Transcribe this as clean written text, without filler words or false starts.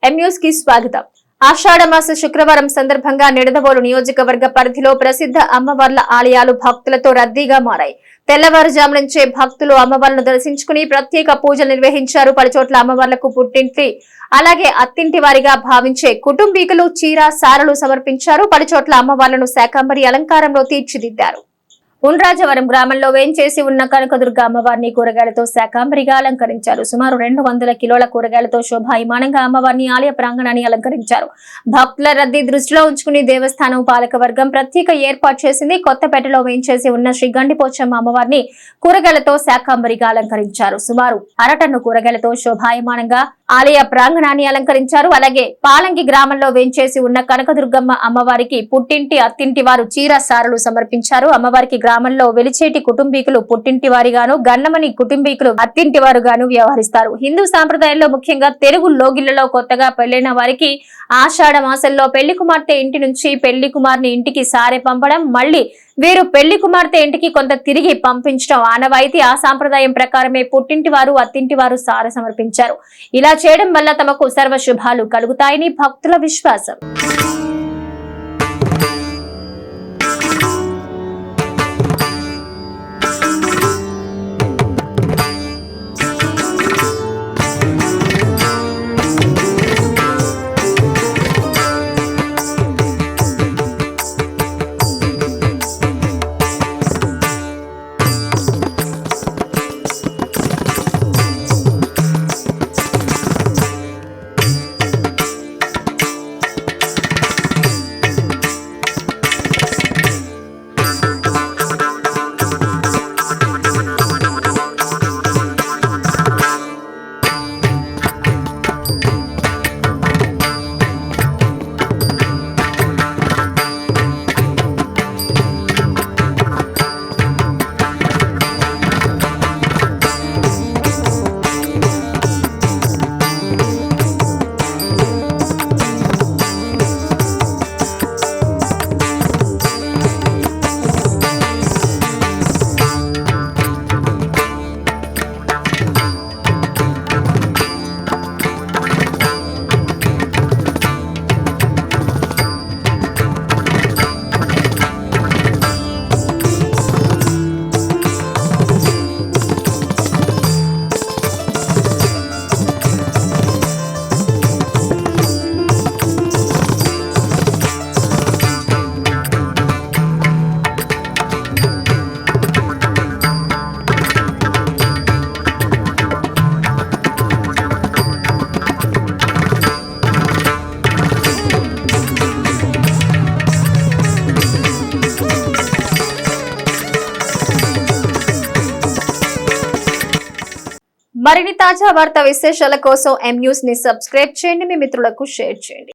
M news కి స్వాగతం. ఆషాఢమాస శుక్రవారం సందర్భంగా నిడదవోలు నియోజకవర్గ పరిధిలో ప్రసిద్ధ అమ్మవార్ల ఆలయాలు భక్తులతో రద్దీగా మారాయి. తెల్లవారుజాము నుంచే భక్తులు అమ్మవార్లను దర్శించుకుని ప్రత్యేక పూజలు నిర్వహించారు. పలుచోట్ల అమ్మవార్లకు పుట్టింటి అలాగే అత్తింటి వారిగా భావించే కుటుంబీకులు చీర సారలు సమర్పించారు. పలుచోట్ల అమ్మవార్లను శాకంబరి అలంకారంలో తీర్చిదిద్దారు. ఉండ్రాజవరం గ్రామంలో వేంచేసి ఉన్న కనకదుర్గ అమ్మవారిని కూరగాయలతో శాకంబరిగా అలంకరించారు. సుమారు 200 కిలోల కూరగాయలతో శోభాయమానంగా అమ్మవారిని ఆలయ ప్రాంగణాన్ని అలంకరించారు. భక్తుల రద్దీ దృష్టిలో ఉంచుకుని దేవస్థానం పాలకవర్గం ప్రత్యేక ఏర్పాటు చేసింది. కొత్తపేటలో వేంచేసి ఉన్న శ్రీ గండిపోచమ్మ అమ్మవారిని కూరగాయలతో శాకంబరిగా అలంకరించారు. సుమారు 1 టన్ను కూరగాయలతో శోభాయమానంగా ఆలయ ప్రాంగణాన్ని అలంకరించారు. అలాగే పాలంగి గ్రామంలో వేంచేసి ఉన్న కనకదుర్గమ్మ అమ్మవారికి పుట్టింటి అత్తింటి వారు చీర సారలు సమర్పించారు. అమ్మవారికి గ్రామంలో వెలిచేటి కుటుంబీకులు పుట్టింటి వారిగాను, గన్నమని కుటుంబీకులు అత్తింటి వారుగాను వ్యవహరిస్తారు. హిందూ సాంప్రదాయంలో ముఖ్యంగా తెలుగు లోగిళ్లలో కొత్తగా పెళ్లైన వారికి ఆషాఢ మాసంలో పెళ్లి కుమార్తె ఇంటి నుంచి పెళ్లి కుమార్ని ఇంటికి సారె పంపడం, మళ్లీ వీరు పెళ్లి కుమార్తె ఇంటికి కొంత తిరిగి పంపించడం ఆనవాయితీ. ఆ సాంప్రదాయం ప్రకారమే పుట్టింటి వారు అత్తింటి వారు సారె సమర్పించారు. ఇలా చేయడం వల్ల తమకు సర్వ శుభాలు కలుగుతాయని భక్తుల విశ్వాసం. మరిన్ని తాజా వార్తా విశేషాల కోసం ఎం న్యూస్ ని సబ్స్క్రైబ్ చేయండి, మీ మిత్రులకు షేర్ చేయండి.